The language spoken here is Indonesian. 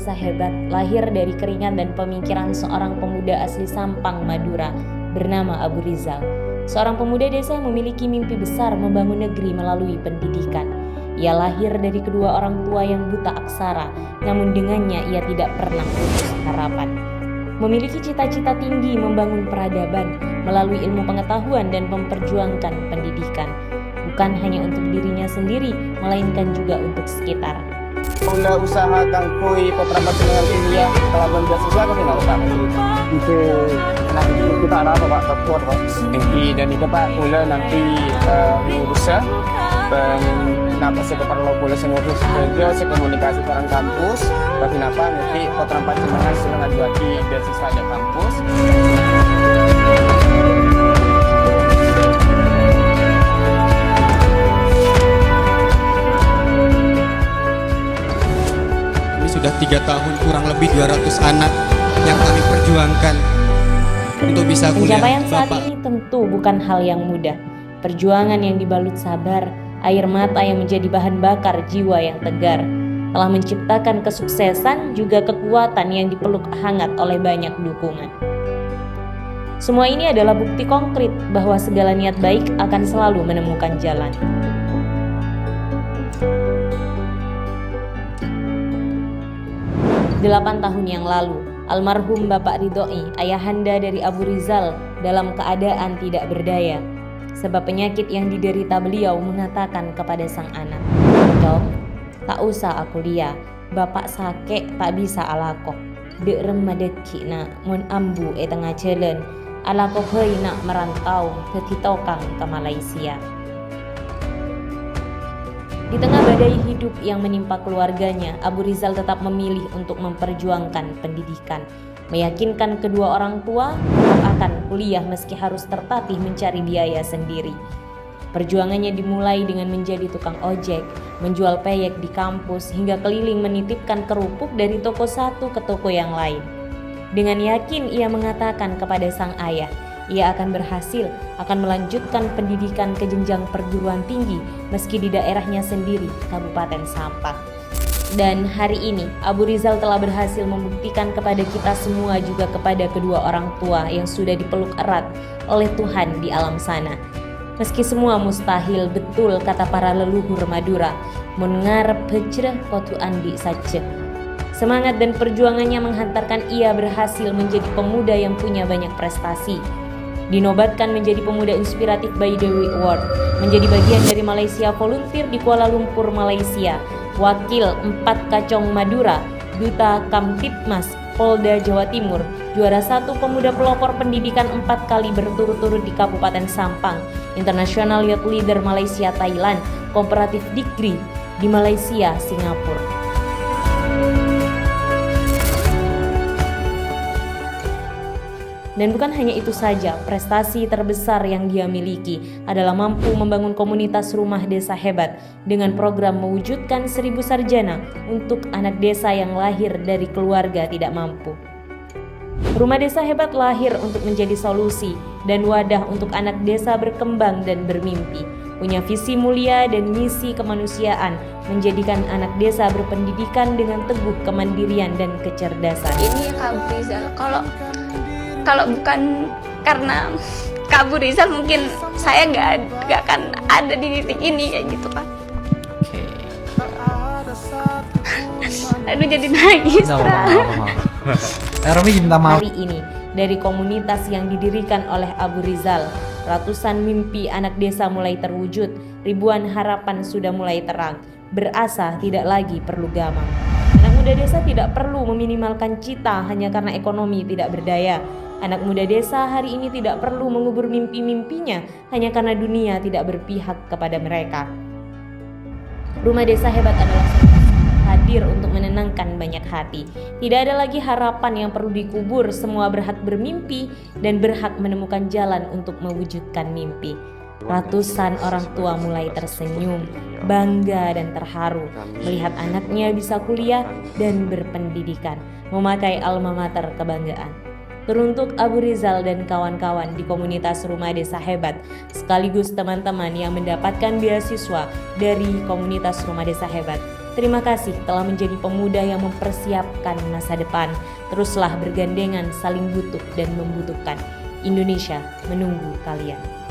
Desa Hebat lahir dari keringat dan pemikiran seorang pemuda asli Sampang, Madura bernama Abu Rizal. Seorang pemuda desa yang memiliki mimpi besar membangun negeri melalui pendidikan. Ia lahir dari kedua orang tua yang buta aksara, namun dengannya ia tidak pernah putus harapan. Memiliki cita-cita tinggi membangun peradaban melalui ilmu pengetahuan dan memperjuangkan pendidikan. Bukan hanya untuk dirinya sendiri, melainkan juga untuk sekitar. Mula usaha kangkui peperabatan dengan kuliah pelabuhan beasiswa kami nggak utama itu nanti kita arah apa Pak support Pak nanti dan itu Pak mula nanti berusaha kenapa saya perlu pula ngurus kerja saya komunikasi orang kampus tapi kenapa nanti peternak jenengan sudah ngajuaki beasiswa ada kampus. Sudah 3 tahun kurang lebih 200 anak yang kami perjuangkan untuk bisa kuliah. Pencapaian saat ini tentu bukan hal yang mudah. Perjuangan yang dibalut sabar, air mata yang menjadi bahan bakar jiwa yang tegar, telah menciptakan kesuksesan juga kekuatan yang dipeluk hangat oleh banyak dukungan. Semua ini adalah bukti konkret bahwa segala niat baik akan selalu menemukan jalan. Delapan tahun yang lalu, almarhum Bapak Ridhoi, ayahanda dari Abu Rizal, dalam keadaan tidak berdaya. Sebab penyakit yang diderita beliau mengatakan kepada sang anak, "Dok, tak usah aku liya, bapak sakit tak bisa alako. Dek remadeki na mun ambu tengah jalan, alako hei nak merantau ke Titokang ke Malaysia." Di tengah badai hidup yang menimpa keluarganya, Abu Rizal tetap memilih untuk memperjuangkan pendidikan, meyakinkan kedua orang tua akan kuliah meski harus tertatih mencari biaya sendiri. Perjuangannya dimulai dengan menjadi tukang ojek, menjual peyek di kampus, hingga keliling menitipkan kerupuk dari toko satu ke toko yang lain. Dengan yakin ia mengatakan kepada sang ayah, ia akan berhasil, akan melanjutkan pendidikan ke jenjang perguruan tinggi meski di daerahnya sendiri, Kabupaten Sampang. Dan hari ini Abu Rizal telah berhasil membuktikan kepada kita semua juga kepada kedua orang tua yang sudah dipeluk erat oleh Tuhan di alam sana. Meski semua mustahil, betul kata para leluhur Madura, mun ngarep hejreh kotu andi saja. Semangat dan perjuangannya menghantarkan ia berhasil menjadi pemuda yang punya banyak prestasi. Dinobatkan menjadi pemuda inspiratif by Dewi Award, menjadi bagian dari Malaysia Volunteer di Kuala Lumpur, Malaysia, wakil 4 Kacong Madura, duta Kamtipmas Polda Jawa Timur, juara 1 pemuda pelopor pendidikan 4 kali berturut-turut di Kabupaten Sampang, International Youth Leader Malaysia Thailand, Komparatif Degree di Malaysia Singapura. Dan bukan hanya itu saja, prestasi terbesar yang dia miliki adalah mampu membangun komunitas rumah desa hebat dengan program mewujudkan 1000 sarjana untuk anak desa yang lahir dari keluarga tidak mampu. Rumah Desa Hebat lahir untuk menjadi solusi dan wadah untuk anak desa berkembang dan bermimpi, punya visi mulia dan misi kemanusiaan, menjadikan anak desa berpendidikan dengan teguh kemandirian dan kecerdasan. Ini Kak Rizal, kalau bukan karena Kak Abu Rizal mungkin saya nggak akan ada di titik ini kayak gitu Pak. Oke. Aduh jadi nangis. Romi minta maaf. Hari ini dari komunitas yang didirikan oleh Abu Rizal, ratusan mimpi anak desa mulai terwujud, ribuan harapan sudah mulai terang, berasa tidak lagi perlu gamang. Anak muda desa tidak perlu meminimalkan cita hanya karena ekonomi tidak berdaya. Anak muda desa hari ini tidak perlu mengubur mimpi-mimpinya hanya karena dunia tidak berpihak kepada mereka. Rumah Desa Hebat adalah hadir untuk menenangkan banyak hati. Tidak ada lagi harapan yang perlu dikubur, semua berhak bermimpi dan berhak menemukan jalan untuk mewujudkan mimpi. Ratusan orang tua mulai tersenyum, bangga dan terharu melihat anaknya bisa kuliah dan berpendidikan, memakai alma mater kebanggaan. Teruntuk Abu Rizal dan kawan-kawan di komunitas Rumah Desa Hebat, sekaligus teman-teman yang mendapatkan beasiswa dari komunitas Rumah Desa Hebat, Terima kasih telah menjadi pemuda yang mempersiapkan masa depan. Teruslah bergandengan saling butuh dan membutuhkan. Indonesia menunggu kalian.